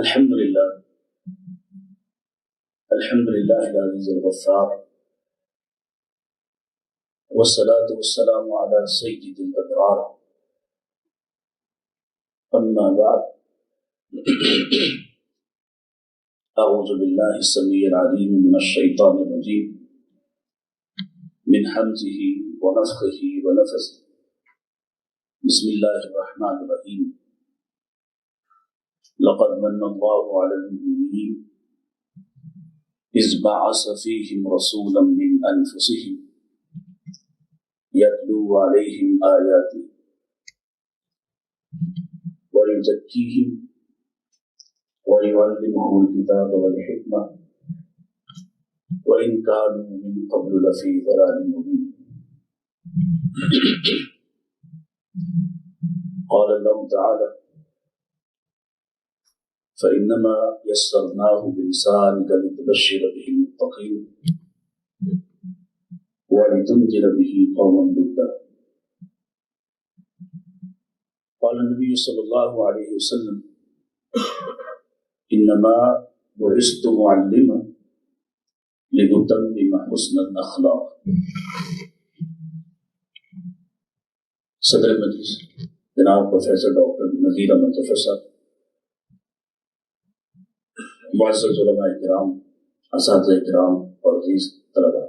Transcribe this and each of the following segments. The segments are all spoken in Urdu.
الحمد لله العزيز الغفار، والصلاة والسلام على سيد الأبرار، أما بعد، أعوذ بالله السميع العليم من الشيطان الرجيم من همزه ونفخه ونفثه. بسم الله الرحمن الرحيم. لقد من الله على المؤمنين إذ بعث فيهم رسولا من أنفسهم يتلو عليهم آياته ويزكيهم ويعلمهم الكتاب والحكمة وإن كانوا من قبل لفي ضلال مبين. قال الله تعالى: فإنما يسرناه بلسانك لتبشر به المتقين ولتنذر به قوما لدا. قال النبي صلى الله عليه وسلم: إنما بعثت معلما لأتمم حسن الأخلاق. صدر مجلس جناب پروفیسر ڈاکٹر نذیر احمد ظفر صاحب، معزز علماء کرام، اساتذہ کرام اور عزیز طلباء،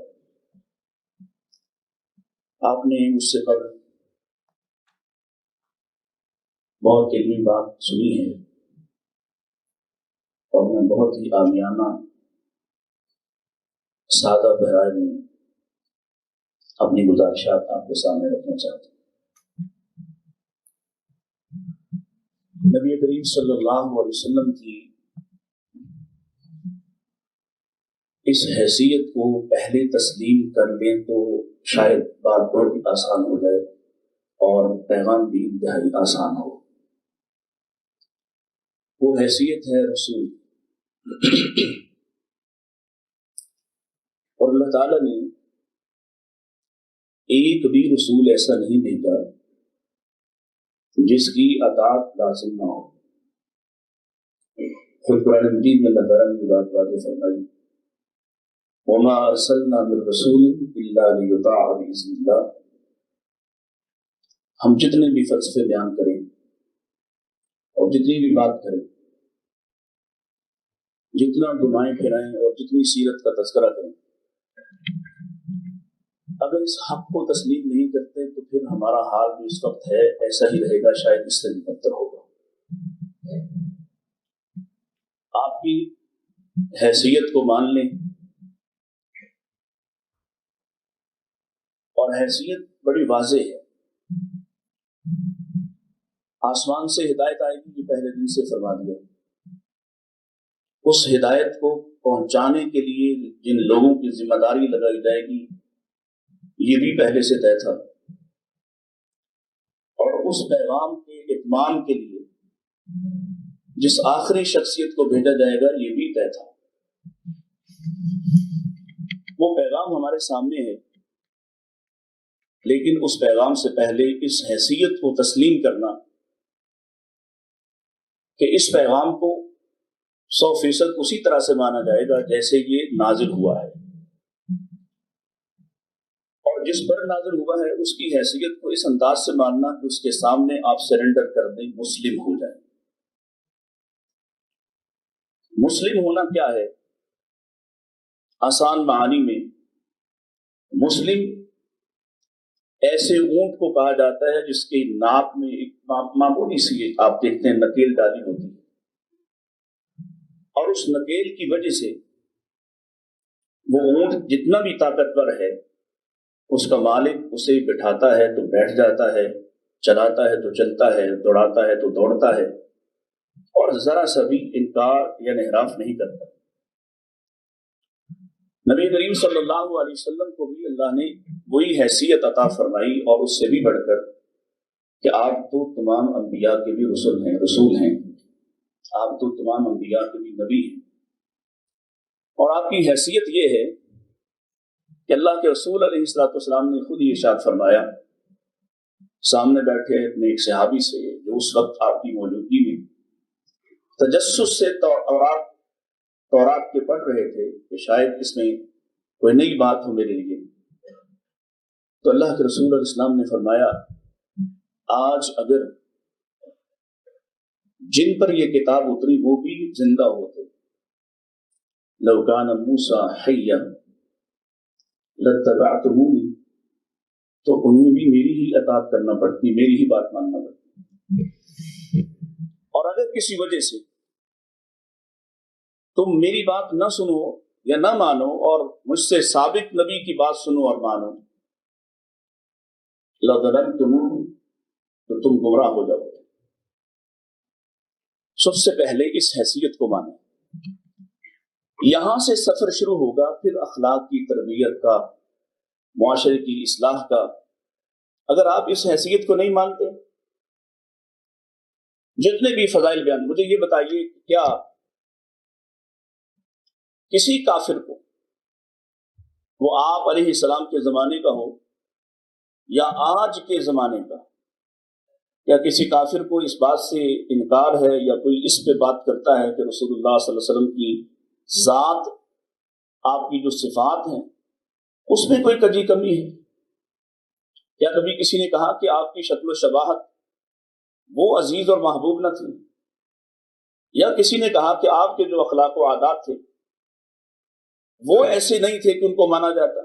آپ نے مجھ سے قبل بہت علمی بات سنی ہے اور میں بہت ہی عامیانہ سادہ بہرائے میں اپنی گزارشات آپ کے سامنے رکھنا چاہتا ہوں۔ نبی کریم صلی اللہ علیہ وسلم کی اس حیثیت کو پہلے تسلیم کر لیں تو شاید بات بہت ہی آسان ہو جائے اور پیغام بھی انتہائی آسان ہو۔ وہ حیثیت ہے رسول، اور اللہ تعالیٰ نے ایک بھی رسول ایسا نہیں بھیجا جس کی اطاعت لازم نہ ہو۔ خود قرآن مجید میں اللہ تعالیٰ نے یہ بات واضح فرمائی: وما ارسلنا من رسول الا لیطاع باذن اللہ۔ ہم جتنے بھی فلسفے بیان کریں اور جتنی بھی بات کریں، جتنا گھمائیں پھرائیں اور جتنی سیرت کا تذکرہ کریں، اگر اس حق کو تسلیم نہیں کرتے تو پھر ہمارا حال جو اس وقت ہے ایسا ہی رہے گا، شاید اس سے بھی بدتر ہوگا۔ آپ کی حیثیت کو مان لیں، اور حیثیت بڑی واضح ہے۔ آسمان سے ہدایت آئے گی، یہ پہلے دن سے فرما دیا۔ اس ہدایت کو پہنچانے کے لیے جن لوگوں کی ذمہ داری لگائی جائے گی یہ بھی پہلے سے طے تھا، اور اس پیغام کے اتمام کے لیے جس آخری شخصیت کو بھیجا جائے گا یہ بھی طے تھا۔ وہ پیغام ہمارے سامنے ہے، لیکن اس پیغام سے پہلے اس حیثیت کو تسلیم کرنا کہ اس پیغام کو 100% اسی طرح سے مانا جائے گا جیسے یہ نازل ہوا ہے، اور جس پر نازل ہوا ہے اس کی حیثیت کو اس انداز سے ماننا کہ اس کے سامنے آپ سرنڈر کر دیں، مسلم ہو جائیں۔ مسلم ہونا کیا ہے؟ آسان معانی میں مسلم ایسے اونٹ کو کہا جاتا ہے جس کی ناک میں ایک معمولی سی آپ دیکھتے ہیں نکیل ڈالی ہوتی ہے، اور اس نکیل کی وجہ سے وہ اونٹ جتنا بھی طاقتور ہے اس کا مالک اسے بٹھاتا ہے تو بیٹھ جاتا ہے، چلاتا ہے تو چلتا ہے، دوڑاتا ہے تو دوڑتا ہے، اور ذرا سا بھی انکار یا انحراف نہیں کرتا۔ نبی کریم صلی اللہ علیہ وسلم کو بھی اللہ نے وہی حیثیت عطا فرمائی، اور اس سے بھی بڑھ کر کہ آپ تو تمام انبیاء کے بھی رسول ہیں، آپ تو تمام انبیاء کے بھی نبی ہیں، اور آپ کی حیثیت یہ ہے کہ اللہ کے رسول علیہ السلام نے خود ہی ارشاد فرمایا سامنے بیٹھے اپنے ایک صحابی سے جو اس وقت آپ کی موجودگی میں تجسس سے تورات کے پڑھ رہے تھے کہ شاید اس میں کوئی نئی بات ہو میرے لیے، تو اللہ کے رسول علیہ السلام نے فرمایا آج اگر جن پر یہ کتاب اتری وہ بھی زندہ ہوتے، لو کان موسیٰ حیا لاتبعتمونی، تو انہیں بھی میری ہی اطاعت کرنا پڑتی، میری ہی بات ماننا پڑتی، اور اگر کسی وجہ سے تم میری بات نہ سنو یا نہ مانو اور مجھ سے ثابت نبی کی بات سنو اور مانو، لَضَلَلْتُمُونِ، تو تم گمراہ ہو جاؤ گے۔ سب سے پہلے اس حیثیت کو مانیں، یہاں سے سفر شروع ہوگا، پھر اخلاق کی تربیت کا، معاشرے کی اصلاح کا۔ اگر آپ اس حیثیت کو نہیں مانتے، جتنے بھی فضائل بیان، مجھے یہ بتائیے کیا کسی کافر کو، وہ آپ علیہ السلام کے زمانے کا ہو یا آج کے زمانے کا، یا کسی کافر کو اس بات سے انکار ہے یا کوئی اس پہ بات کرتا ہے کہ رسول اللہ صلی اللہ علیہ وسلم کی ذات، آپ کی جو صفات ہیں اس میں کوئی کجی کمی ہے؟ کیا کبھی کسی نے کہا کہ آپ کی شکل و شباہت وہ عزیز اور محبوب نہ تھی؟ یا کسی نے کہا کہ آپ کے جو اخلاق و عادات تھے وہ ایسے نہیں تھے کہ ان کو مانا جاتا؟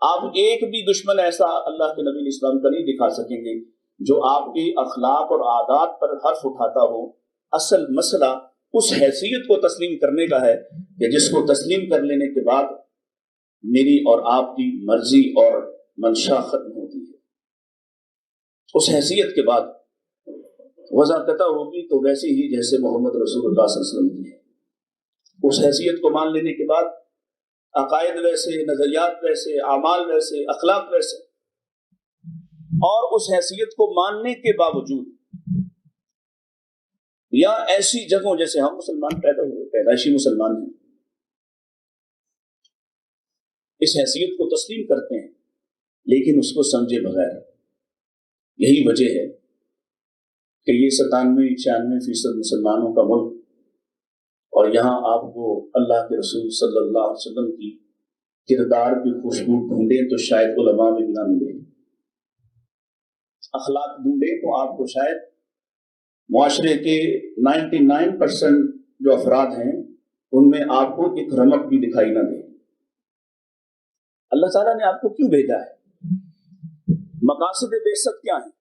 آپ ایک بھی دشمن ایسا اللہ کے نبی علیہ السلام کا نہیں دکھا سکیں گے جو آپ کے اخلاق اور عادات پر حرف اٹھاتا ہو۔ اصل مسئلہ اس حیثیت کو تسلیم کرنے کا ہے کہ جس کو تسلیم کر لینے کے بعد میری اور آپ کی مرضی اور منشا ختم ہوتی ہے۔ اس حیثیت کے بعد وضاحت ہوگی تو ویسے ہی جیسے محمد رسول اللہ صلی اللہ علیہ وسلم کی ہے۔ اس حیثیت کو مان لینے کے بعد عقائد ویسے، نظریات ویسے، اعمال ویسے، اخلاق ویسے، اور اس حیثیت کو ماننے کے باوجود یا ایسی جگہوں جیسے ہم مسلمان پیدا ہوئے، پیدائشی مسلمان ہیں، اس حیثیت کو تسلیم کرتے ہیں لیکن اس کو سمجھے بغیر۔ یہی وجہ ہے کہ یہ 97-96% مسلمانوں کا ملک، اور یہاں آپ کو اللہ کے رسول صلی اللہ علیہ وسلم کی کردار کی خوشبو ڈھونڈے تو شاید علماء میں بھی نہ ملے، اخلاق ڈھونڈے تو آپ کو شاید معاشرے کے 99% جو افراد ہیں ان میں آپ کو ایک رمق بھی دکھائی نہ دے۔ اللہ تعالیٰ نے آپ کو کیوں بھیجا ہے؟ مقاصد بعثت کیا ہیں؟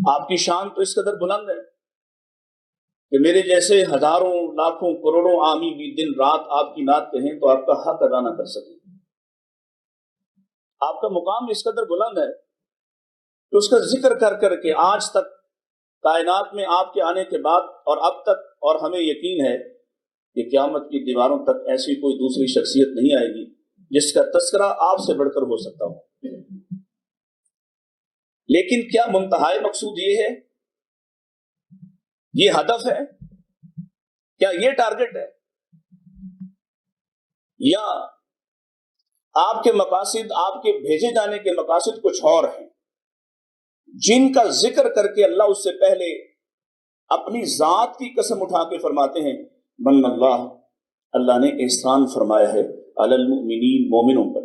آپ کی شان تو اس قدر بلند ہے کہ میرے جیسے ہزاروں لاکھوں کروڑوں عامی بھی دن رات آپ کی نعت کہیں تو آپ کا حق ادا نہ کر سکیں۔ آپ کا مقام اس قدر بلند ہے کہ اس کا ذکر کر کر کے آج تک کائنات میں آپ کے آنے کے بعد اور اب تک، اور ہمیں یقین ہے کہ قیامت کی دیواروں تک ایسی کوئی دوسری شخصیت نہیں آئے گی جس کا تذکرہ آپ سے بڑھ کر ہو سکتا ہو۔ لیکن کیا منتہائی مقصود یہ ہے، یہ ہدف ہے، کیا یہ ٹارگٹ ہے، یا آپ کے مقاصد، آپ کے بھیجے جانے کے مقاصد کچھ اور ہیں جن کا ذکر کر کے اللہ اس سے پہلے اپنی ذات کی قسم اٹھا کے فرماتے ہیں من اللہ، اللہ نے احسان فرمایا ہے علی المؤمنین، مومنوں پر۔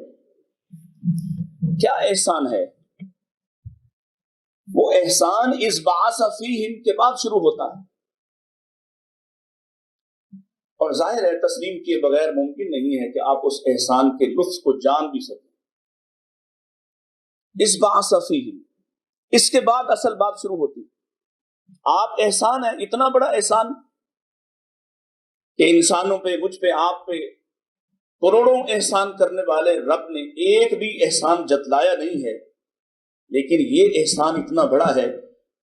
کیا احسان ہے؟ وہ احسان اس بعث فیہم کے بعد شروع ہوتا ہے، اور ظاہر ہے تسلیم کیے بغیر ممکن نہیں ہے کہ آپ اس احسان کے لطف کو جان بھی سکیں۔ اس بعث فیہم، اس کے بعد اصل بات شروع ہوتی ہے۔ آپ احسان ہے، اتنا بڑا احسان کہ انسانوں پہ، مجھ پہ، آپ پہ کروڑوں احسان کرنے والے رب نے ایک بھی احسان جتلایا نہیں ہے، لیکن یہ احسان اتنا بڑا ہے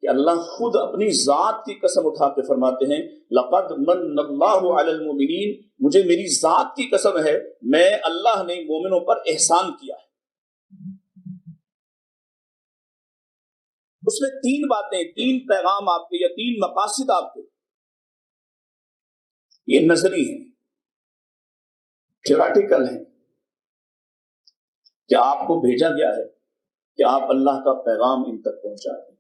کہ اللہ خود اپنی ذات کی قسم اٹھا کے فرماتے ہیں لقد من اللہ علی المؤمنین، مجھے میری ذات کی قسم ہے میں اللہ نے مومنوں پر احسان کیا ہے۔ اس میں تین باتیں، تین پیغام آپ کے، یا تین مقاصد آپ کے، یہ نظری ہیں، تھیوریٹیکل ہیں، کہ آپ کو بھیجا گیا ہے کہ آپ اللہ کا پیغام ان تک پہنچا دیں۔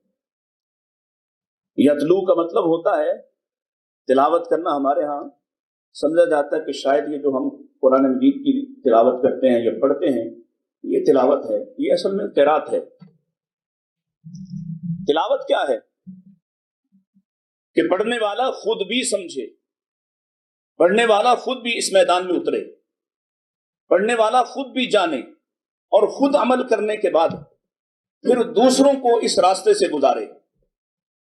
یتلو کا مطلب ہوتا ہے تلاوت کرنا. ہمارے ہاں سمجھا جاتا ہے کہ شاید یہ جو ہم قرآن مجید کی تلاوت کرتے ہیں یا پڑھتے ہیں یہ تلاوت ہے. یہ اصل میں قرات ہے. تلاوت کیا ہے کہ پڑھنے والا خود بھی سمجھے, پڑھنے والا خود بھی اس میدان میں اترے, پڑھنے والا خود بھی جانے اور خود عمل کرنے کے بعد پھر دوسروں کو اس راستے سے گزارے.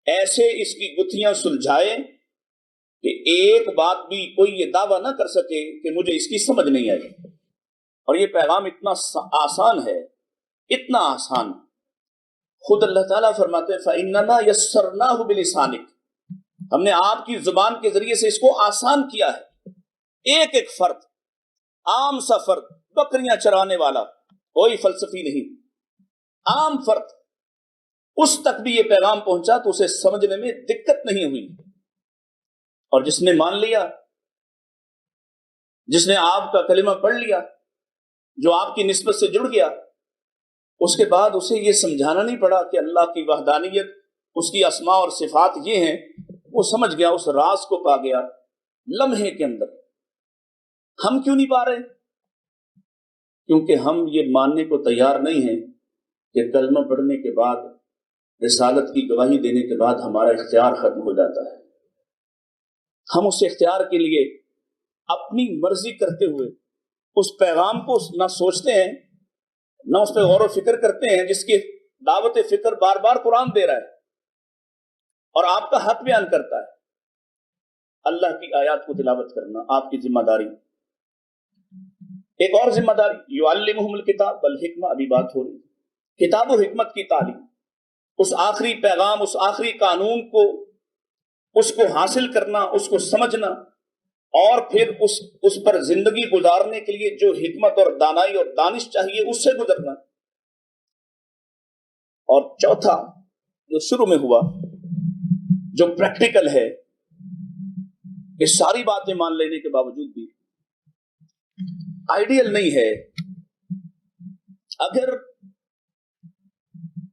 ایسے اس کی گتھیاں سلجھائے کہ ایک بات بھی کوئی یہ دعویٰ نہ کر سکے کہ مجھے اس کی سمجھ نہیں آئی. اور یہ پیغام اتنا آسان ہے, اتنا آسان. خود اللہ تعالیٰ فرماتے ہیں فَإِنَّمَا يَسَّرْنَاهُ بِلِسَانِكَ, ہم نے آپ کی زبان کے ذریعے سے اس کو آسان کیا ہے. ایک ایک فرد, عام سا فرد, بکریاں چرانے والا, کوئی فلسفی نہیں, عام فرد, اس تک بھی یہ پیغام پہنچا تو اسے سمجھنے میں دقت نہیں ہوئی. اور جس نے مان لیا, جس نے آپ کا کلمہ پڑھ لیا, جو آپ کی نسبت سے جڑ گیا, اس کے بعد اسے یہ سمجھانا نہیں پڑا کہ اللہ کی وحدانیت, اس کی اسماء اور صفات یہ ہیں. وہ سمجھ گیا, اس راز کو پا گیا لمحے کے اندر. ہم کیوں نہیں پا رہے؟ کیونکہ ہم یہ ماننے کو تیار نہیں ہیں کہ کلمہ پڑھنے کے بعد, رسالت کی گواہی دینے کے بعد ہمارا اختیار ختم ہو جاتا ہے. ہم اس اختیار کے لیے اپنی مرضی کرتے ہوئے اس پیغام کو نہ سوچتے ہیں, نہ اس پہ غور و فکر کرتے ہیں جس کی دعوت فکر بار بار قرآن دے رہا ہے اور آپ کا حق بیان کرتا ہے. اللہ کی آیات کو تلاوت کرنا آپ کی ذمہ داری. ایک اور ذمہ داری, یعلمہم الکتاب والحکمہ, ابھی بات ہو رہی ہے کتاب و حکمت کی تعلیم. اس آخری پیغام, اس آخری قانون کو, اس کو حاصل کرنا, اس کو سمجھنا, اور پھر اس پر زندگی گزارنے کے لیے جو حکمت اور دانائی اور دانش چاہیے اس سے گزرنا. اور چوتھا جو شروع میں ہوا, جو پریکٹیکل ہے, کہ ساری باتیں مان لینے کے باوجود بھی آئیڈیل نہیں ہے اگر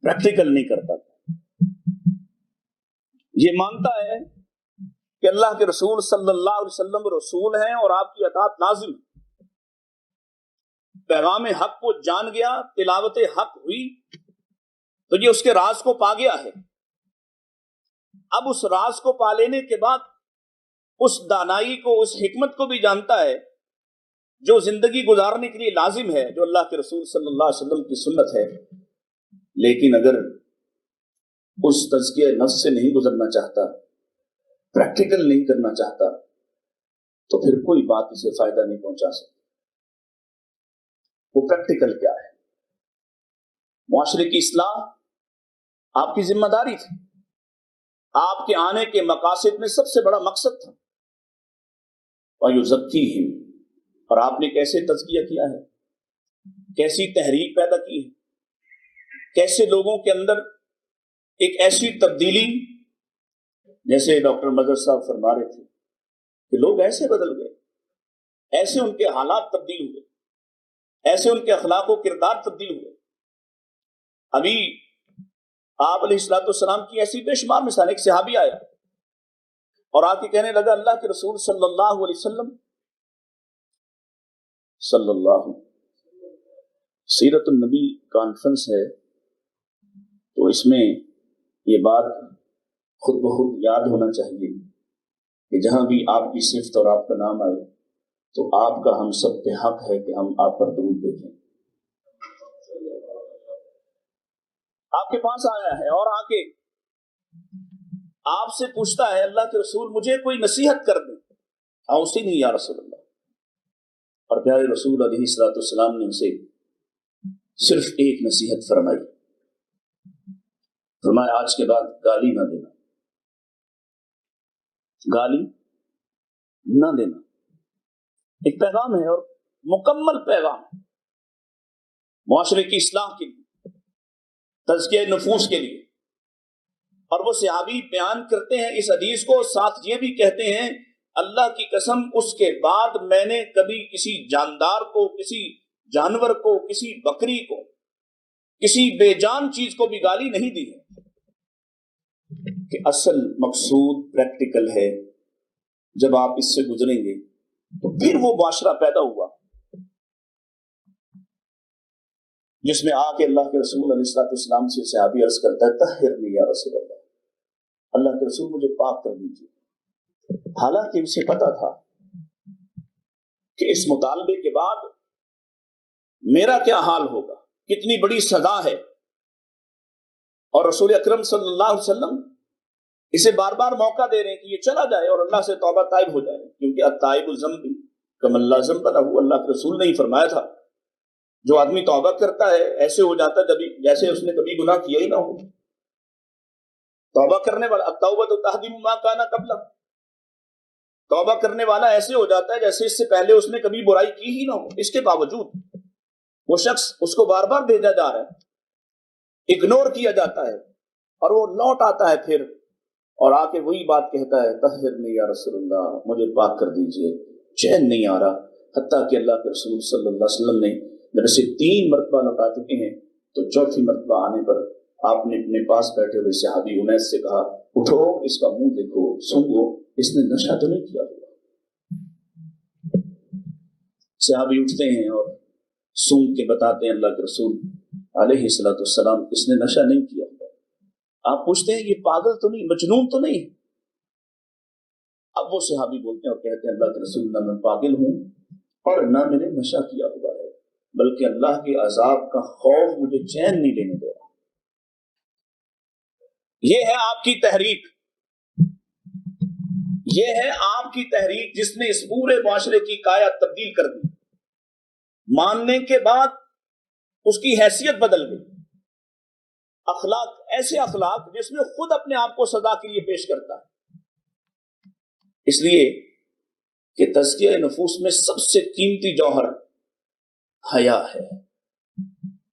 پریکٹیکل نہیں کرتا. یہ مانتا ہے کہ اللہ کے رسول صلی اللہ علیہ وسلم رسول ہیں اور آپ کی اطاعت لازم ہے. پیغام حق کو جان گیا, تلاوت حق ہوئی تو یہ اس کے راز کو پا گیا ہے. اب اس راز کو پا لینے کے بعد اس دانائی کو, اس حکمت کو بھی جانتا ہے جو زندگی گزارنے کے لیے لازم ہے, جو اللہ کے رسول صلی اللہ علیہ وسلم کی سنت ہے. لیکن اگر اس تزکیہ نفس سے نہیں گزرنا چاہتا, پریکٹیکل نہیں کرنا چاہتا, تو پھر کوئی بات اسے فائدہ نہیں پہنچا سکتی. وہ پریکٹیکل کیا ہے؟ معاشرے کی اصلاح آپ کی ذمہ داری تھی. آپ کے آنے کے مقاصد میں سب سے بڑا مقصد تھا وَيُزَكِّيهِمْ, اور آپ نے کیسے تزکیہ کیا ہے, کیسی تحریک پیدا کی ہے, کیسے لوگوں کے اندر ایک ایسی تبدیلی, جیسے ڈاکٹر مظہر صاحب فرما رہے تھے کہ لوگ ایسے بدل گئے, ایسے ان کے حالات تبدیل ہوئے, ایسے ان کے اخلاق و کردار تبدیل ہوئے. ابھی آپ علیہ الصلوۃ والسلام کی ایسی بے شمار مثال. ایک صحابی آیا اور آ کے کہنے لگا اللہ کے رسول صلی اللہ علیہ وسلم صلی اللہ سیرت النبی کانفرنس ہے تو اس میں یہ بات خود بخود یاد ہونا چاہیے کہ جہاں بھی آپ کی صفت اور آپ کا نام آئے تو آپ کا ہم سب پہ حق ہے کہ ہم آپ پر درود بھیجیں. آپ کے پاس آیا ہے اور آ کے آپ سے پوچھتا ہے اللہ کے رسول مجھے کوئی نصیحت کر دیں. اسی نہیں یا رسول اللہ. اور پیارے رسول علیہ الصلوۃ والسلام نے اسے صرف ایک نصیحت فرمائی. فرمایا آج کے بعد گالی نہ دینا, گالی نہ دینا. ایک پیغام ہے اور مکمل پیغام ہے معاشرے کی اصلاح کے لیے, تزکیہ نفوس کے لیے. اور وہ صحابی بیان کرتے ہیں اس حدیث کو, ساتھ یہ بھی کہتے ہیں اللہ کی قسم اس کے بعد میں نے کبھی کسی جاندار کو, کسی جانور کو, کسی بکری کو, کسی بے جان چیز کو بھی گالی نہیں دی ہے. کہ اصل مقصود پریکٹیکل ہے. جب آپ اس سے گزریں گے تو پھر وہ معاشرہ پیدا ہوا جس میں آ کے اللہ کے رسول علیہ السلام سے صحابی عرض کرتا ہے طہرنی یا رسول اللہ، اللہ کے رسول مجھے پاک کر دیجیے. حالانکہ اسے پتا تھا کہ اس مطالبے کے بعد میرا کیا حال ہوگا، کتنی بڑی سزا ہے. اور رسول اکرم صلی اللہ علیہ وسلم اسے بار بار موقع دے رہے ہیں کہ یہ چلا جائے اور اللہ سے توبہ طائب ہو جائے، کیونکہ التائب الذنب کمن لا ذنب لہ، اللہ کے رسول نے ہی فرمایا تھا جو آدمی توبہ کرتا ہے ایسے ہو جاتا ہے جیسے اس نے کبھی گناہ کیا ہی نہ ہو. توبہ کرنے والا التوبۃ تہدم ما کان قبلہ، توبہ کرنے والا ایسے ہو جاتا ہے جیسے اس سے پہلے اس نے کبھی برائی کی ہی نہ ہو. اس کے باوجود وہ شخص اس کو بار بار بھیجا جا رہا ہے، اگنور کیا جاتا ہے، اور وہ لوٹ آتا ہے پھر اور آ کے وہی بات کہتا ہے طہرنی یا رسول اللہ، مجھے پاک کر دیجئے. چین نہیں آ رہا، حتیٰ کہ اللہ کے رسول صلی اللہ علیہ وسلم نے جب اسے 3 مرتبہ لوٹا چکے ہیں تو 4تھی مرتبہ آنے پر آپ نے اپنے پاس بیٹھے ہوئے صحابی انیس سے کہا اٹھو، اس کا منہ دیکھو، سنگو، اس نے نشہ تو نہیں کیا ہوا. صحابی اٹھتے ہیں اور سونگ کے بتاتے ہیں اللہ کے رسول علیہ الصلوۃ والسلام اس نے نشہ نہیں کیا. آپ پوچھتے ہیں یہ پاگل تو نہیں، مجنون تو نہیں؟ اب وہ صحابی بولتے ہیں اور کہتے ہیں اللہ کے رسول نہ میں پاگل ہوں اور نہ میں نے نشہ کیا ہوا ہے، بلکہ اللہ کے عذاب کا خوف مجھے چین نہیں لینے دے رہا. یہ ہے آپ کی تحریک، یہ ہے آپ کی تحریک جس نے اس پورے معاشرے کی کایا تبدیل کر دی. ماننے کے بعد اس کی حیثیت بدل گئی. اخلاق ایسے اخلاق جس میں خود اپنے آپ کو سزا کے لیے پیش کرتا ہے. اس لیے کہ تزکیہ نفوس میں سب سے قیمتی جوہر حیا ہے.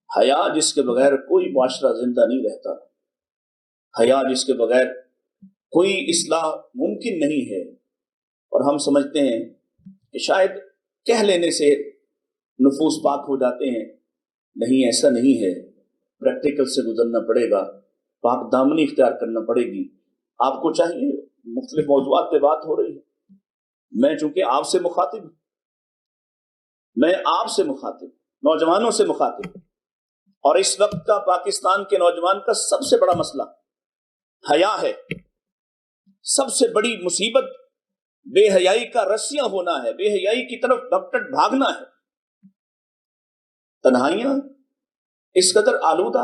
حیا جس کے بغیر کوئی معاشرہ زندہ نہیں رہتا، حیا جس کے بغیر کوئی اصلاح ممکن نہیں ہے. اور ہم سمجھتے ہیں کہ شاید کہہ لینے سے نفوس پاک ہو جاتے ہیں. نہیں، ایسا نہیں ہے. پریکٹیکل سے گزرنا پڑے گا، پاک دامنی اختیار کرنا پڑے گی. آپ کو چاہیے، مختلف موضوعات پہ بات ہو رہی ہے، میں چونکہ آپ سے مخاطب ہوں، میں آپ سے مخاطب، نوجوانوں سے مخاطب، اور اس وقت کا پاکستان کے نوجوان کا سب سے بڑا مسئلہ حیا ہے. سب سے بڑی مصیبت بے حیائی کا رسیاں ہونا ہے، بے حیائی کی طرف ڈپٹٹ بھاگنا ہے. تنہائیاں اس قدر آلودہ،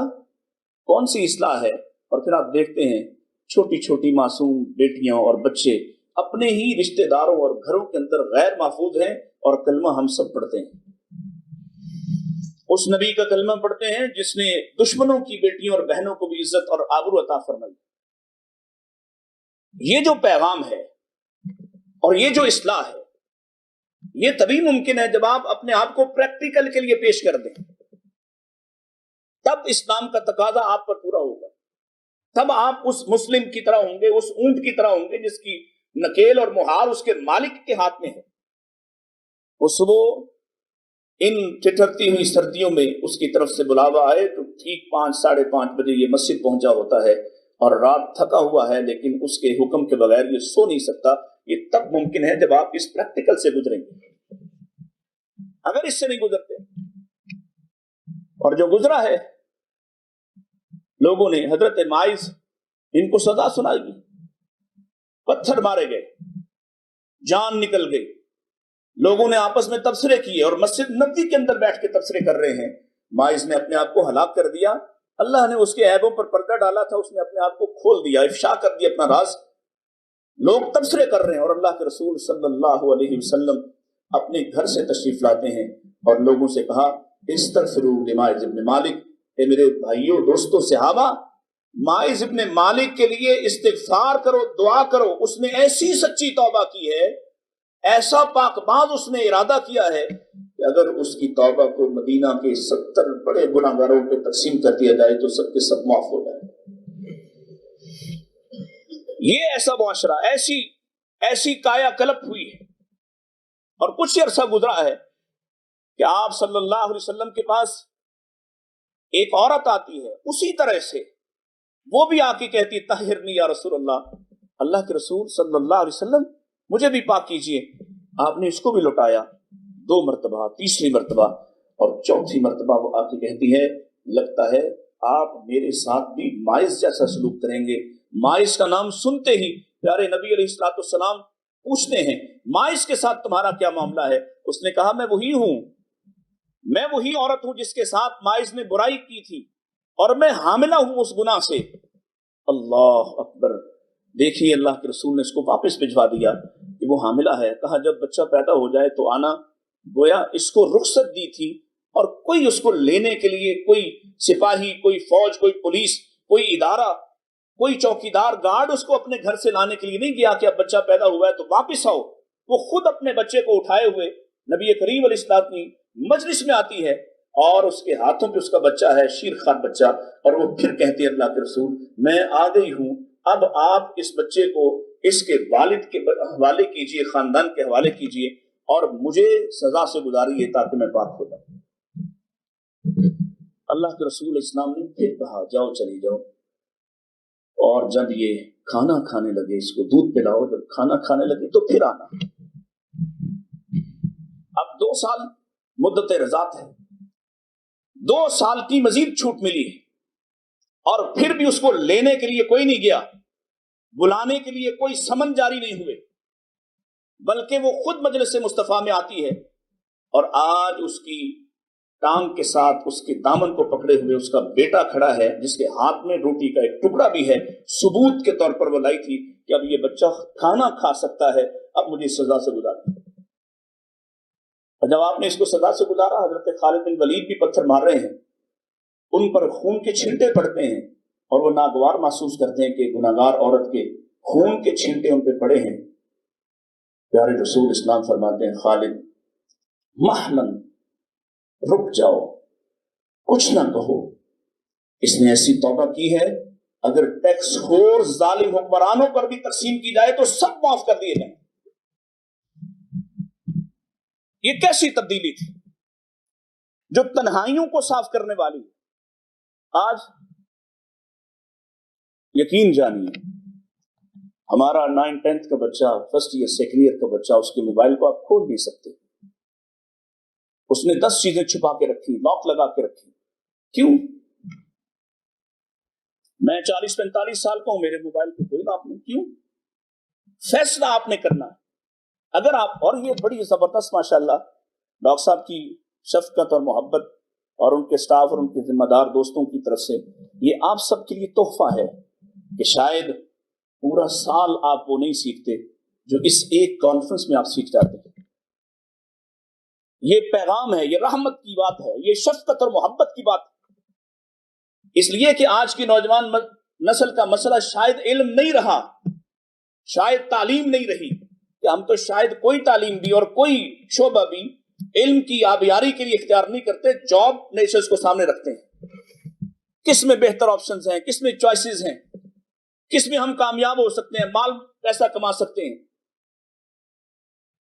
کون سی اصلاح ہے؟ اور پھر آپ دیکھتے ہیں چھوٹی چھوٹی معصوم بیٹیاں اور بچے اپنے ہی رشتہ داروں اور گھروں کے اندر غیر محفوظ ہیں، اور کلمہ ہم سب پڑھتے ہیں. اس نبی کا کلمہ پڑھتے ہیں جس نے دشمنوں کی بیٹیوں اور بہنوں کو بھی عزت اور آبرو عطا فرمائی. یہ جو پیغام ہے اور یہ جو اصلاح ہے، یہ تبھی ممکن ہے جب آپ اپنے آپ کو پریکٹیکل کے لیے پیش کر دیں. تب اسلام کا تقاضا آپ پر پورا ہوگا. تب آپ اس مسلم کی طرح ہوں گے، اس اونٹ کی طرح ہوں گے جس کی نکیل اور مہار اس کے مالک کے ہاتھ میں ہے. وہ صبح ان ٹھٹھرتی ہوئی سردیوں میں اس کی طرف سے بلاوا آئے تو ٹھیک 5 ساڑھے 5 بجے یہ مسجد پہنچا ہوتا ہے، اور رات تھکا ہوا ہے لیکن اس کے حکم کے بغیر یہ سو نہیں سکتا. یہ تب ممکن ہے جب آپ اس پریکٹیکل سے گزریں گے. اگر اس سے نہیں گزرتے، اور جو گزرا ہے لوگوں نے، حضرت ماعز ان کو سزا سنائی گی، پتھر مارے گئے، جان نکل گئی. لوگوں نے آپس میں تبصرے کیے اور مسجد نبوی کے اندر بیٹھ کے تبصرے کر رہے ہیں. ماعز نے اپنے آپ کو ہلاک کر دیا. اللہ نے اس کے عیبوں پر پردہ ڈالا تھا، اس نے اپنے آپ کو کھول دیا، افشا کر دیا اپنا راز. لوگ تبصرے کر رہے ہیں اور اللہ کے رسول صلی اللہ علیہ وسلم اپنے گھر سے تشریف لاتے ہیں اور لوگوں سے کہا استغفروا لماعز ابن مالک. اے میرے بھائیوں، دوستوں، صحابہ، ماعز ابن مالک کے لیے استغفار کرو، دعا کرو. اس نے ایسی سچی توبہ کی ہے، ایسا پاک باز اس نے ارادہ کیا ہے کہ اگر اس کی توبہ کو مدینہ کے 70 بڑے گناہ گاروں پہ تقسیم کر دیا جائے تو سب کے سب معاف ہو جائے. یہ ایسا معاشرہ، ایسی کایا کلپ ہوئی ہے. اور کچھ عرصہ گزرا ہے کہ آپ صلی اللہ علیہ وسلم کے پاس ایک عورت آتی ہے اسی طرح سے وہ بھی آ کے کہتی ہے طہرنی یا رسول اللہ، اللہ کے رسول صلی اللہ علیہ وسلم مجھے بھی پاک کیجئے۔ آپ نے اس کو بھی لٹایا 2 مرتبہ، تیسری مرتبہ، اور چوتھی مرتبہ وہ آ کے کہتی ہے لگتا ہے آپ میرے ساتھ بھی مائز جیسا سلوک کریں گے۔ مائز کا نام سنتے ہی پیارے نبی علیہ الصلوۃ والسلام پوچھتے ہیں مائز کے ساتھ تمہارا کیا معاملہ ہے؟ اس نے کہا میں وہی ہوں، میں وہی عورت ہوں جس کے ساتھ مائز نے برائی کی تھی، اور میں حاملہ ہوں اس گناہ سے۔ اللہ اکبر! دیکھیے اللہ کے رسول نے اس کو واپس بھجوا دیا کہ وہ حاملہ ہے۔ کہا جب بچہ پیدا ہو جائے تو آنا۔ گویا اس کو رخصت دی تھی، اور کوئی اس کو لینے کے لیے، کوئی سپاہی، کوئی فوج، کوئی پولیس، کوئی ادارہ، کوئی چوکیدار گارڈ اس کو اپنے گھر سے لانے کے لیے نہیں گیا کہ اب بچہ پیدا ہوا ہے تو واپس آؤ۔ وہ خود اپنے بچے کو اٹھائے ہوئے نبی کریم علیہ السلام کی مجلس میں آتی ہے، اور اس کے ہاتھوں پہ اس کا بچہ ہے، شیر خوار بچہ، اور وہ پھر کہتی ہے اللہ کے رسول میں آ گئی ہوں، اب آپ اس بچے کو اس کے والد کے حوالے کیجئے، خاندان کے حوالے کیجئے، اور مجھے سزا سے گزاریے تاکہ میں پاک ہو جاؤں۔ اللہ کے رسول اسلام نے پھر کہا جاؤ چلی جاؤ، اور جب یہ کھانا کھانے لگے اس کو دودھ پلاؤ، جب کھانا کھانے لگے تو پھر آنا۔ اب 2 سال مدت رضاعت ہے، 2 سال کی مزید چھوٹ ملی ہے، اور پھر بھی اس کو لینے کے لیے کوئی نہیں گیا، بلانے کے لیے کوئی سمن جاری نہیں ہوئے، بلکہ وہ خود مجلس مصطفیٰ میں آتی ہے، اور آج اس کی ٹانگ کے ساتھ اس کے دامن کو پکڑے ہوئے اس کا بیٹا کھڑا ہے، جس کے ہاتھ میں روٹی کا ایک ٹکڑا بھی ہے، ثبوت کے طور پر وہ لائی تھی کہ اب یہ بچہ کھانا کھا سکتا ہے، اب مجھے سزا سے گزارنا۔ اور جب آپ نے اس کو سزا سے گزارا، حضرت خالد بن ولید بھی پتھر مار رہے ہیں، ان پر خون کے چھینٹے پڑتے ہیں، اور وہ ناگوار محسوس کرتے ہیں کہ گناہگار عورت کے خون کے چھینٹے ان پہ پڑے ہیں۔ پیارے رسول اسلام فرماتے ہیں خالد محلن، رک جاؤ، کچھ نہ کہو، اس نے ایسی توبہ کی ہے اگر ٹیکس خور ظالم حکمرانوں پر بھی تقسیم کی جائے تو سب معاف کر دیے جائیں۔ یہ کیسی تبدیلی تھی جو تنہائیوں کو صاف کرنے والی۔ آج یقین جانیے ہمارا 9th کا بچہ، 1st ایئر 2nd ایئر کا بچہ، اس کے موبائل کو آپ کھول نہیں سکتے، اس نے 10 چیزیں چھپا کے رکھی، لاک لگا کے رکھی۔ کیوں؟ میں 40-45 سال کا ہوں، میرے موبائل کو کوئی لاک نہیں۔ کیوں؟ فیصلہ آپ نے کرنا ہے۔ اگر آپ، اور یہ بڑی زبردست ماشاءاللہ ڈاکٹر صاحب کی شفقت اور محبت اور ان کے سٹاف اور ان کے ذمہ دار دوستوں کی طرف سے یہ آپ سب کے لیے تحفہ ہے کہ شاید پورا سال آپ وہ نہیں سیکھتے جو اس ایک کانفرنس میں آپ سیکھ جاتے ہیں۔ یہ پیغام ہے، یہ رحمت کی بات ہے، یہ شفقت اور محبت کی بات ہے۔ اس لیے کہ آج کی نوجوان نسل کا مسئلہ شاید علم نہیں رہا، شاید تعلیم نہیں رہی، کہ ہم تو شاید کوئی تعلیم بھی اور کوئی شعبہ بھی علم کی آبیاری کے لیے اختیار نہیں کرتے، جاب نیشنز کو سامنے رکھتے ہیں، کس میں بہتر آپشنز ہیں، کس میں چوائسز ہیں، کس میں ہم کامیاب ہو سکتے ہیں، مال پیسہ کما سکتے ہیں۔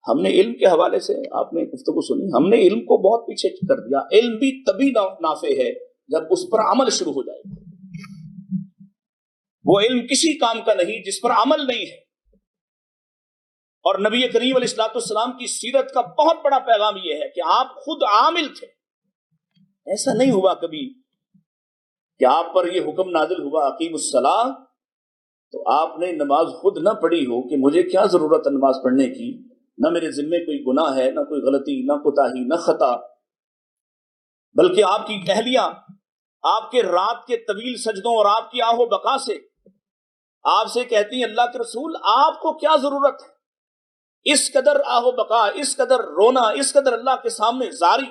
ہم نے علم کے حوالے سے، آپ نے گفتگو سنی، ہم نے علم کو بہت پیچھے کر دیا۔ علم بھی تبھی نافع ہے جب اس پر عمل شروع ہو جائے گا۔ وہ علم کسی کام کا نہیں جس پر عمل نہیں ہے۔ اور نبی کریم علیہ الصلوۃ والسلام کی سیرت کا بہت بڑا پیغام یہ ہے کہ آپ خود عامل تھے۔ ایسا نہیں ہوا کبھی کہ آپ پر یہ حکم نازل ہوا اقیم الصلاۃ تو آپ نے نماز خود نہ پڑھی ہو کہ مجھے کیا ضرورت ہے نماز پڑھنے کی، نہ میرے ذمے کوئی گناہ ہے، نہ کوئی غلطی، نہ کوتاہی، نہ خطا، بلکہ آپ کی اہلیہ آپ کے رات کے طویل سجدوں اور آپ کی آہ و بقا سے آپ سے کہتی ہیں اللہ کے رسول آپ کو کیا ضرورت ہے، اس قدر آہ و بقا، اس قدر رونا، اس قدر اللہ کے سامنے زاری،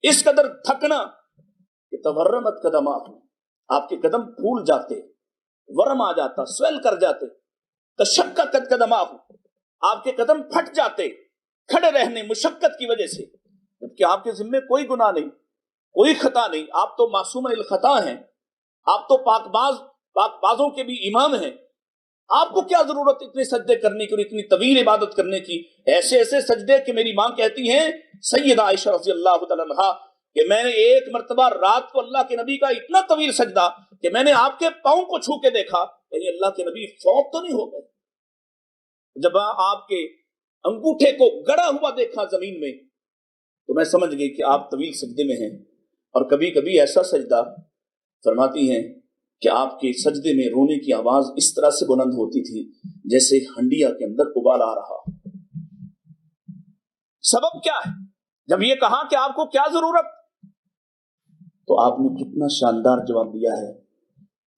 اس قدر تھکنا کہ تورمت قدمات، آپ کے قدم پھول جاتے، ورم آ جاتا، سویل کر جاتے، تشققت قدمات، آپ کے قدم پھٹ جاتے کھڑے رہنے مشقت کی وجہ سے، جبکہ آپ کے ذمے کوئی گناہ نہیں، کوئی خطا نہیں، آپ تو معصوم الخطا ہیں، آپ تو پاک بازوں کے بھی امام ہیں، آپ کو کیا ضرورت اتنے سجدے کرنے کی اور اتنی طویل عبادت کرنے کی، ایسے ایسے سجدے کہ میری ماں کہتی ہیں سیدہ عائشہ رضی اللہ تعالی عنہا کہ میں نے ایک مرتبہ رات کو اللہ کے نبی کا اتنا طویل سجدہ کہ میں نے آپ کے پاؤں کو چھو کے دیکھا، یعنی اللہ کے نبی فوت تو نہیں ہو گئے۔ جب آپ کے انگوٹھے کو گڑا ہوا دیکھا زمین میں تو میں سمجھ گئی کہ آپ طویل سجدے میں ہیں، اور کبھی کبھی ایسا سجدہ فرماتی ہیں کہ آپ کے سجدے میں رونے کی آواز اس طرح سے بلند ہوتی تھی جیسے ہنڈیا کے اندر ابال آ رہا۔ سبب کیا ہے؟ جب یہ کہا کہ آپ کو کیا ضرورت، تو آپ نے کتنا شاندار جواب دیا ہے،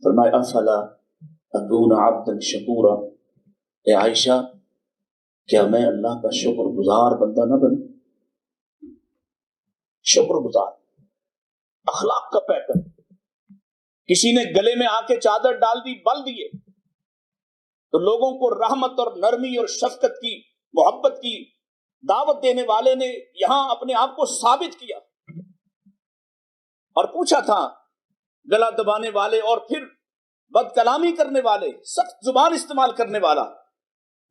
فرمایا افلا اکون عبدا شکورا، اے عائشہ کیا میں اللہ کا شکر گزار بندہ نہ بنوں؟ شکر گزار، اخلاق کا پیکر۔ کسی نے گلے میں آ کے چادر ڈال دی، بل دیے، تو لوگوں کو رحمت اور نرمی اور شفقت کی، محبت کی دعوت دینے والے نے یہاں اپنے آپ کو ثابت کیا، اور پوچھا تھا گلا دبانے والے اور پھر بد کلامی کرنے والے، سخت زبان استعمال کرنے والا،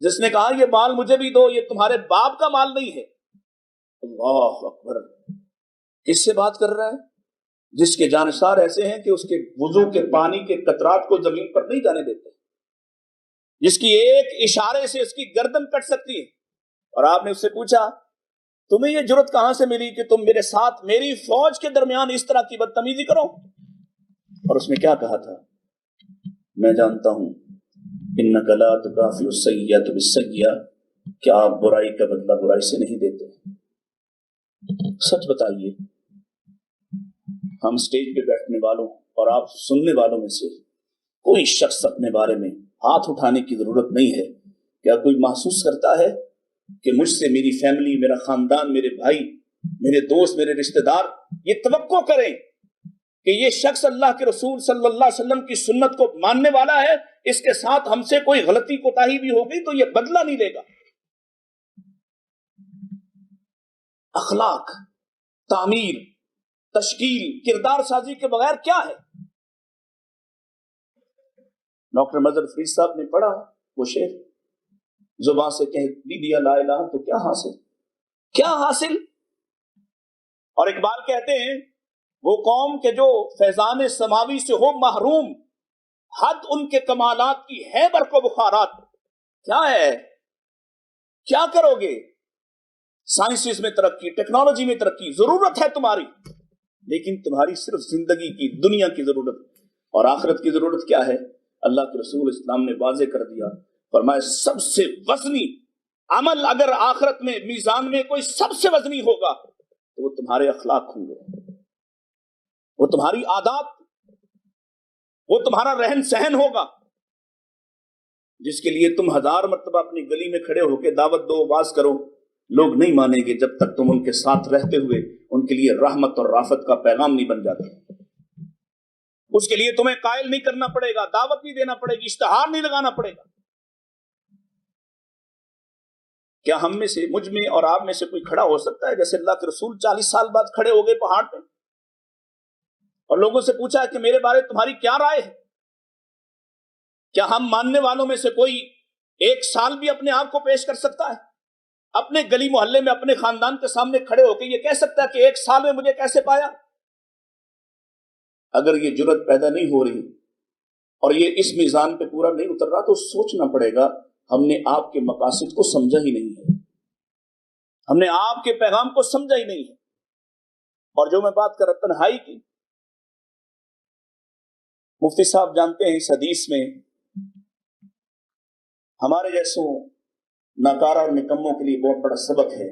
جس نے کہا یہ مال مجھے بھی دو، یہ تمہارے باپ کا مال نہیں ہے۔ اللہ اکبر، کس سے بات کر رہا ہے؟ جس کے جانشار ایسے ہیں کہ اس کے وضو کے پانی کے قطرات کو زمین پر نہیں جانے دیتے، جس کی ایک اشارے سے اس کی گردن کٹ سکتی ہے۔ اور آپ نے اس سے پوچھا تمہیں یہ جرت کہاں سے ملی کہ تم میرے ساتھ میری فوج کے درمیان اس طرح کی بدتمیزی کرو؟ اور اس نے کیا کہا تھا؟ میں جانتا ہوں انک لا تکافئ السیئۃ بالسیئۃ، کہ آپ برائی کا بدلہ برائی سے نہیں دیتے۔ سچ بتائیے، ہم سٹیج پہ بیٹھنے والوں اور آپ سننے والوں میں سے کوئی شخص اپنے بارے میں ہاتھ اٹھانے کی ضرورت نہیں ہے۔ کیا کوئی محسوس کرتا ہے کہ مجھ سے میری فیملی، میرا خاندان، میرے بھائی، میرے دوست، میرے رشتہ دار یہ توقع کریں کہ یہ شخص اللہ کے رسول صلی اللہ علیہ وسلم کی سنت کو ماننے والا ہے، اس کے ساتھ ہم سے کوئی غلطی کوتاہی بھی ہوگی تو یہ بدلہ نہیں لے گا؟ اخلاق، تعمیر، تشکیل، کردار سازی کے بغیر کیا ہے؟ ڈاکٹر مظہر فرید صاحب نے پڑھا وہ شعر، زبان سے کہہ بھی دیا لا الہ تو کیا حاصل، کیا حاصل؟ اور اقبال کہتے ہیں وہ قوم کے جو فیضان سماوی سے ہو محروم، حد ان کے کمالات کی ہے برق و بخارات۔ کیا ہے؟ کیا کرو گے؟ سائنسز میں ترقی، ٹیکنالوجی میں ترقی، ضرورت ہے تمہاری، لیکن تمہاری صرف زندگی کی، دنیا کی ضرورت، اور آخرت کی ضرورت کیا ہے؟ اللہ کے رسول اسلام نے واضح کر دیا، فرمایا سب سے وزنی عمل اگر آخرت میں میزان میں کوئی سب سے وزنی ہوگا تو وہ تمہارے اخلاق ہوں گے، وہ تمہاری عادات، وہ تمہارا رہن سہن ہوگا، جس کے لیے تم 1000 مرتبہ اپنی گلی میں کھڑے ہو کے دعوت دو، واز کرو، لوگ نہیں مانیں گے جب تک تم ان کے ساتھ رہتے ہوئے ان کے لیے رحمت اور رافت کا پیغام نہیں بن جاتے۔ اس کے لیے تمہیں قائل نہیں کرنا پڑے گا، دعوت نہیں دینا پڑے گی، اشتہار نہیں لگانا پڑے گا۔ کیا ہم میں سے، مجھ میں اور آپ میں سے کوئی کھڑا ہو سکتا ہے جیسے اللہ کے رسول 40 سال بعد کھڑے ہو گئے پہاڑ پہ اور لوگوں سے پوچھا کہ میرے بارے تمہاری کیا رائے ہے؟ کیا ہم ماننے والوں میں سے کوئی 1 سال بھی اپنے آپ کو پیش کر سکتا ہے؟ اپنے گلی محلے میں اپنے خاندان کے سامنے کھڑے ہو کے یہ کہہ سکتا ہے کہ 1 سال میں مجھے کیسے پایا؟ اگر یہ جرت پیدا نہیں ہو رہی اور یہ اس میزان پہ پورا نہیں اتر رہا تو سوچنا پڑے گا ہم نے آپ کے مقاصد کو سمجھا ہی نہیں ہے، ہم نے آپ کے پیغام کو سمجھا ہی نہیں ہے۔ اور جو میں بات کر رہا تنہائی کی، مفتی صاحب جانتے ہیں اس حدیث میں ہمارے جیسوں ناکارہ اور نکموں کے لیے بہت بڑا سبق ہے۔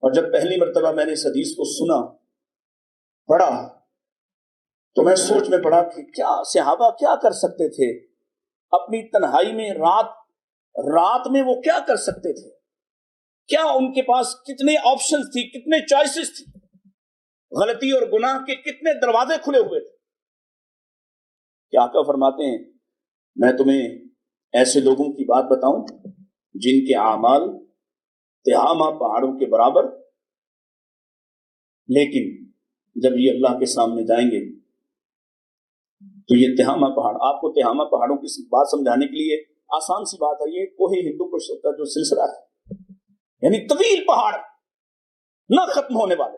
اور جب پہلی مرتبہ میں نے اس حدیث کو سنا، پڑھا، تو میں سوچ میں پڑا کہ کیا صحابہ کیا کر سکتے تھے اپنی تنہائی میں، رات میں وہ کیا کر سکتے تھے؟ کیا ان کے پاس کتنے آپشنز تھی، کتنے چوائسز تھی، غلطی اور گناہ کے کتنے دروازے کھلے ہوئے تھے۔ کیا آقا فرماتے ہیں میں تمہیں ایسے لوگوں کی بات بتاؤں جن کے اعمال تہامہ پہاڑوں کے برابر، لیکن جب یہ اللہ کے سامنے جائیں گے تو یہ تہامہ پہاڑ، آپ کو تہامہ پہاڑوں کی بات سمجھانے کے لیے آسان سی بات ہے، یہ کوہ ہندو کش کا جو سلسلہ ہے، یعنی طویل پہاڑ نہ ختم ہونے والے،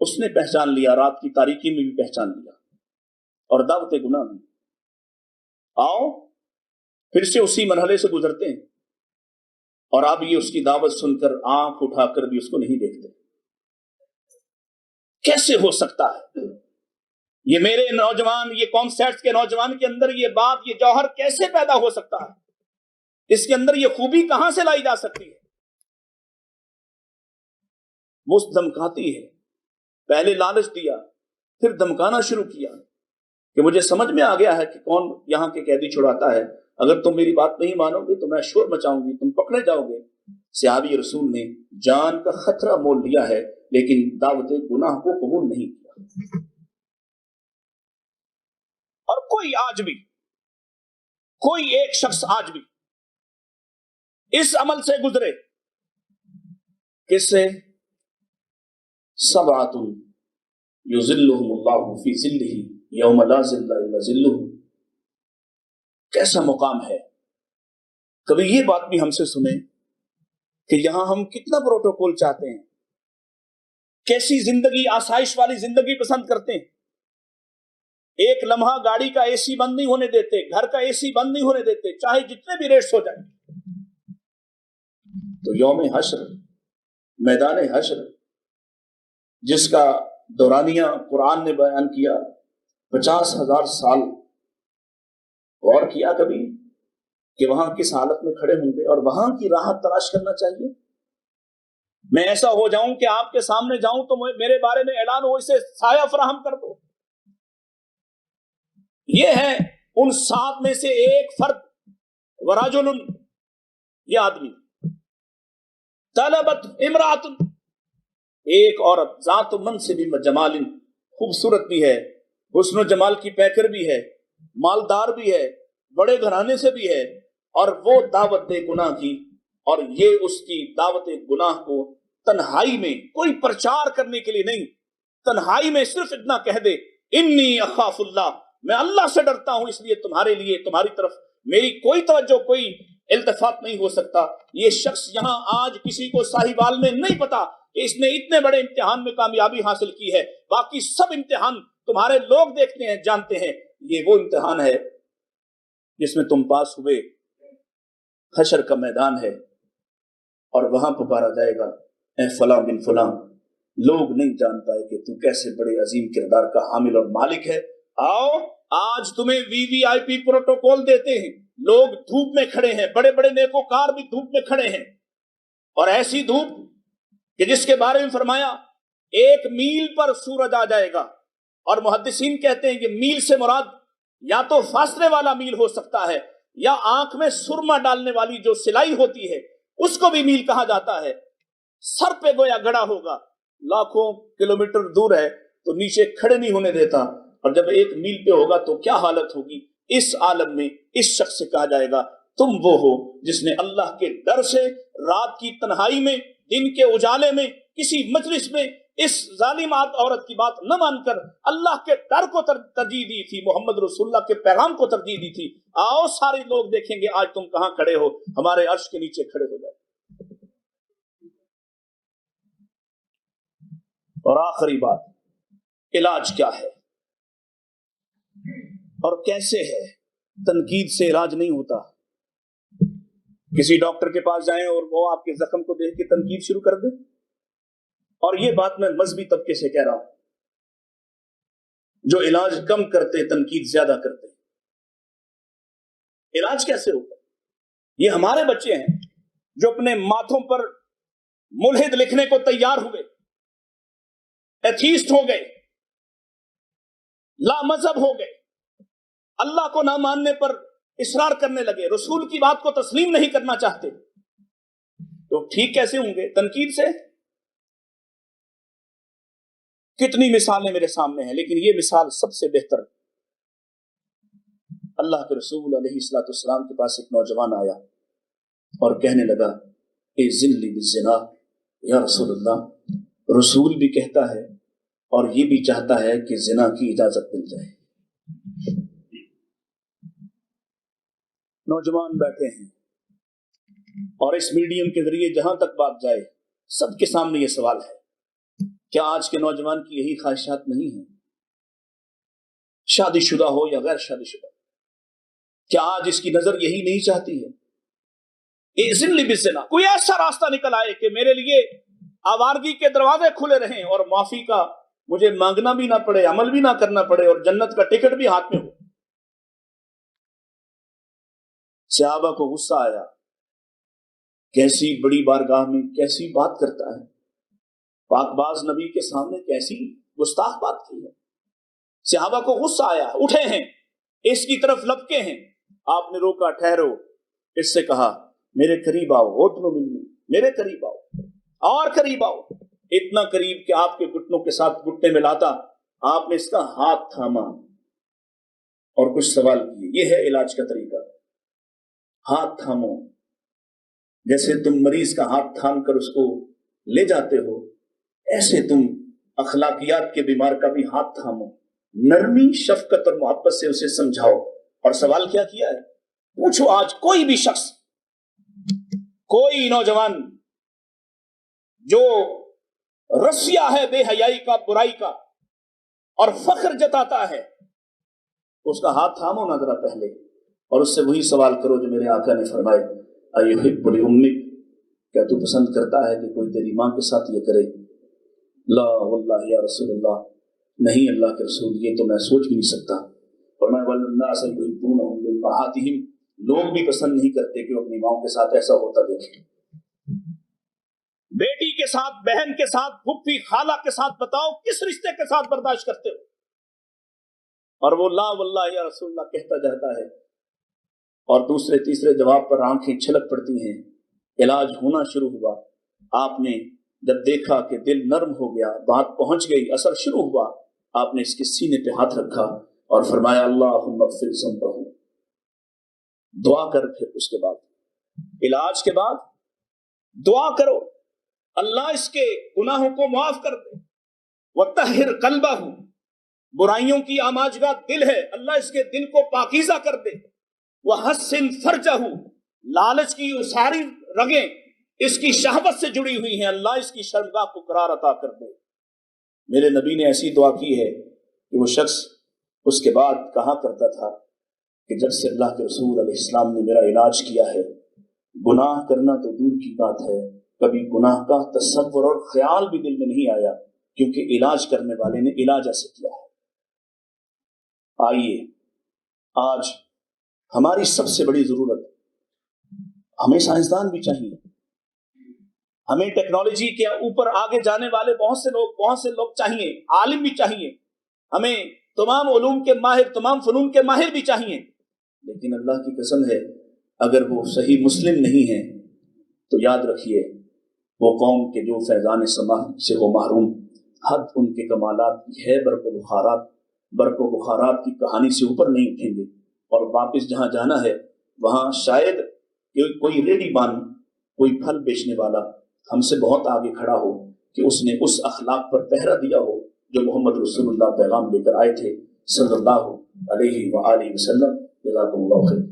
اس نے پہچان لیا، رات کی تاریکی میں بھی پہچان لیا، اور دعوت گناہ میں آؤ پھر سے اسی مرحلے سے گزرتے ہیں، اور اب یہ اس کی دعوت سن کر آنکھ اٹھا کر بھی اس کو نہیں دیکھتے۔ کیسے ہو سکتا ہے یہ میرے نوجوان، یہ قوم سیٹس کے نوجوان کے اندر یہ بات، یہ جوہر کیسے پیدا ہو سکتا ہے؟ اس کے اندر یہ خوبی کہاں سے لائی جا سکتی ہے؟ وہ دھمکاتی ہے، پہلے لالچ دیا، پھر دھمکانا شروع کیا کہ مجھے سمجھ میں آ گیا ہے کہ کون یہاں کے قیدی چھڑاتا ہے، اگر تم میری بات نہیں مانو گے تو میں شور مچاؤں گی، تم پکڑے جاؤ گے۔ صحابی رسول نے جان کا خطرہ مول لیا ہے لیکن دعوت گناہ کو قبول نہیں کیا۔ اور کوئی آج بھی، کوئی ایک شخص آج بھی اس عمل سے گزرے، کس سے؟ سبعۃ یظلھم اللہ فی ظلہ یوم لا ظل الا ظلہ۔ کیسا مقام ہے! کبھی یہ بات بھی ہم سے سنیں کہ یہاں ہم کتنا پروٹوکول چاہتے ہیں، کیسی زندگی، آسائش والی زندگی پسند کرتے ہیں، ایک لمحہ گاڑی کا اے سی بند نہیں ہونے دیتے، گھر کا اے سی بند نہیں ہونے دیتے، چاہے جتنے بھی ریٹس ہو جائیں۔ تو یوم حشر، میدان حشر، جس کا دورانیہ قرآن نے بیان کیا، 50,000 سال، غور کیا کبھی کہ وہاں کس حالت میں کھڑے ہوں گے، اور وہاں کی راحت تلاش کرنا چاہیے۔ میں ایسا ہو جاؤں کہ آپ کے سامنے جاؤں تو میرے بارے میں اعلان ہو، اسے سایہ فراہم کر دو۔ یہ ہے ان 7 میں سے ایک فرد، ورجل، یہ آدمی، طلبت امرات، ایک عورت، ذات منصب و جمال، خوبصورت بھی ہے، حسن و جمال کی پیکر بھی ہے، مالدار بھی ہے، بڑے گھرانے سے بھی ہے، اور وہ دعوت گناہ کی، اور یہ اس کی دعوت گناہ کو تنہائی میں، کوئی پرچار کرنے کے لیے نہیں، تنہائی میں صرف اتنا کہہ دے، انی اخاف اللہ، میں اللہ سے ڈرتا ہوں، اس لیے تمہارے لیے، تمہاری طرف میری کوئی توجہ، کوئی التفات نہیں ہو سکتا۔ یہ شخص یہاں آج کسی کو ساہیوال میں نہیں پتا کہ اس نے اتنے بڑے امتحان میں کامیابی حاصل کی ہے، باقی سب امتحان تمہارے لوگ دیکھتے ہیں، جانتے ہیں، یہ وہ امتحان ہے جس میں تم پاس ہوئے۔ حشر کا میدان ہے، اور وہاں پکارا جائے گا، اے فلاں بن فلاں، لوگ نہیں جان پائے کہ تو کیسے بڑے عظیم کردار کا حامل اور مالک ہے، آؤ آج تمہیں وی وی آئی پی پروٹوکول دیتے ہیں۔ لوگ دھوپ میں کھڑے ہیں، بڑے بڑے نیکوکار بھی دھوپ میں کھڑے ہیں، اور ایسی دھوپ کہ جس کے بارے میں فرمایا 1 میل پر سورج آ جائے گا، اور محدثین کہتے ہیں کہ میل سے مراد یا تو فاصلے والا میل ہو سکتا ہے، یا آنکھ میں سرما ڈالنے والی جو سلائی ہوتی ہے اس کو بھی میل کہا جاتا ہے۔ سر پہ گویا گڑا ہوگا، لاکھوں کلومیٹر دور ہے تو نیچے کھڑے نہیں ہونے دیتا، اور جب 1 میل پہ ہوگا تو کیا حالت ہوگی۔ اس عالم میں اس شخص سے کہا جائے گا، تم وہ ہو جس نے اللہ کے ڈر سے رات کی تنہائی میں، دن کے اجالے میں، کسی مجلس میں اس ظالمات عورت کی بات نہ مان کر اللہ کے ڈر کو ترجیح دی تھی، محمد رسول اللہ کے پیغام کو ترجیح دی تھی۔ آؤ سارے لوگ دیکھیں گے آج تم کہاں کھڑے ہو، ہمارے عرش کے نیچے کھڑے ہو جاؤ۔ اور آخری بات، علاج کیا ہے اور کیسے ہے؟ تنقید سے علاج نہیں ہوتا۔ کسی ڈاکٹر کے پاس جائیں اور وہ آپ کے زخم کو دیکھ کے تنقید شروع کر دے، اور یہ بات میں مذہبی طبقے سے کہہ رہا ہوں، جو علاج کم کرتے تنقید زیادہ کرتے، علاج کیسے ہوگا؟ یہ ہمارے بچے ہیں جو اپنے ماتھوں پر ملحد لکھنے کو تیار ہوئے، ایتھیسٹ ہو گئے، لا مذہب ہو گئے، اللہ کو نہ ماننے پر اصرار کرنے لگے، رسول کی بات کو تسلیم نہیں کرنا چاہتے، تو ٹھیک کیسے ہوں گے؟ تنقید سے۔ کتنی مثالیں میرے سامنے ہیں، لیکن یہ مثال سب سے بہتر۔ اللہ کے رسول علیہ الصلوۃ والسلام کے پاس ایک نوجوان آیا اور کہنے لگا، اے ذلی بالزنا، یا رسول اللہ، رسول بھی کہتا ہے اور یہ بھی چاہتا ہے کہ زنا کی اجازت مل جائے۔ نوجوان بیٹھے ہیں، اور اس میڈیم کے ذریعے جہاں تک بات جائے سب کے سامنے یہ سوال ہے، کیا آج کے نوجوان کی یہی خواہشات نہیں ہیں؟ شادی شدہ ہو یا غیر شادی شدہ، کیا آج اس کی نظر یہی نہیں چاہتی ہے؟ کوئی ایسا راستہ نکل آئے کہ میرے لیے آوارگی کے دروازے کھلے رہیں اور معافی کا مجھے مانگنا بھی نہ پڑے، عمل بھی نہ کرنا پڑے، اور جنت کا ٹکٹ بھی ہاتھ میں ہو۔ صحابہ کو غصہ آیا، کیسی بڑی بارگاہ میں کیسی بات کرتا ہے، پاک باز نبی کے سامنے کیسی گستاخ بات کی ہے۔ صحابہ کو غصہ آیا، اٹھے ہیں، اس کی طرف لپکے ہیں۔ آپ نے روکا، ٹھہرو، اس سے کہا میرے قریب آؤ، غتن منی، میرے قریب آؤ، اور قریب آؤ، اتنا قریب کہ آپ کے گھٹنوں کے ساتھ گھٹنے ملاتا۔ آپ نے اس کا ہاتھ تھاما اور کچھ سوال کیے۔ یہ ہے علاج کا طریقہ، ہاتھ تھامو، جیسے تم مریض کا ہاتھ تھام کر اس کو لے جاتے ہو، ایسے تم اخلاقیات کے بیمار کا بھی ہاتھ تھامو، نرمی، شفقت اور محبت سے اسے سمجھاؤ۔ اور سوال کیا کیا ہے؟ پوچھو آج کوئی بھی شخص، کوئی نوجوان جو رسیا ہے بے حیائی کا، برائی کا، اور فخر جتاتا ہے، اس کا ہاتھ تھامو نہ ذرا پہلے، اور اس سے وہی سوال کرو جو میرے آقا نے فرمائے، ایحب لأمک، کیا تو پسند کرتا ہے کہ کوئی تیری ماں کے ساتھ یہ کرے؟ لا واللہ یا رسول اللہ، نہیں اللہ کے رسول، یہ تو میں سوچ بھی نہیں سکتا۔ فرمایا والناس یحبونہم لأمہاتہم، لوگ بھی پسند نہیں کرتے کہ وہ اپنی ماں کے ساتھ ایسا ہوتا دیکھیں۔ بیٹی کے ساتھ، بہن کے ساتھ، پھپھی خالہ کے ساتھ، بتاؤ کس رشتے کے ساتھ برداشت کرتے ہو؟ اور وہ لا واللہ یا رسول اللہ کہتا جاتا ہے، اور دوسرے تیسرے جواب پر آنکھیں چھلک پڑتی ہیں۔ علاج ہونا شروع ہوا۔ آپ نے جب دیکھا کہ دل نرم ہو گیا، بات پہنچ گئی، اثر شروع ہوا، آپ نے اس کے سینے پہ ہاتھ رکھا اور فرمایا اللہم اغفر ذنبہ، دعا کر۔ پھر اس کے بعد، علاج کے بعد دعا کرو، اللہ اس کے گناہوں کو معاف کر دے۔ وطہر قلبہ، برائیوں کی آماجگاہ دل ہے، اللہ اس کے دل کو پاکیزہ کر دے۔ وحسن فرجہ، لالچ کی وہ ساری رگیں اس کی شہوت سے جڑی ہوئی ہیں، اللہ اس کی شرمگاہ کو قرار عطا کر دے۔ میرے نبی نے ایسی دعا کی ہے کہ وہ شخص اس کے بعد کہا کرتا تھا کہ جب سے اللہ کے رسول علیہ السلام نے میرا علاج کیا ہے، گناہ کرنا تو دور کی بات ہے، کبھی گناہ کا تصور اور خیال بھی دل میں نہیں آیا، کیونکہ علاج کرنے والے نے علاج ایسے کیا ہے۔ آئیے، آج ہماری سب سے بڑی ضرورت، ہمیں سائنسدان بھی چاہیے، ہمیں ٹیکنالوجی کے اوپر آگے جانے والے بہت سے لوگ چاہیے، عالم بھی چاہیے، ہمیں تمام علوم کے ماہر، تمام فنون کے ماہر بھی چاہیے، لیکن اللہ کی قسم ہے اگر وہ صحیح مسلم نہیں ہیں تو یاد رکھیے وہ قوم کے جو فیضان سماح سے وہ محروم، حد ان کے کمالات کی ہے، برق و بخارات کی کہانی سے اوپر نہیں اٹھیں گے، اور واپس جہاں جانا ہے وہاں شاید کوئی ریڈی مان، کوئی پھل بیچنے والا ہم سے بہت آگے کھڑا ہو کہ اس نے اس اخلاق پر پہرا دیا ہو جو محمد رسول اللہ پیغام لے کر آئے تھے صلی اللہ علیہ وآلہ وسلم۔ جزاکم اللہ خیر۔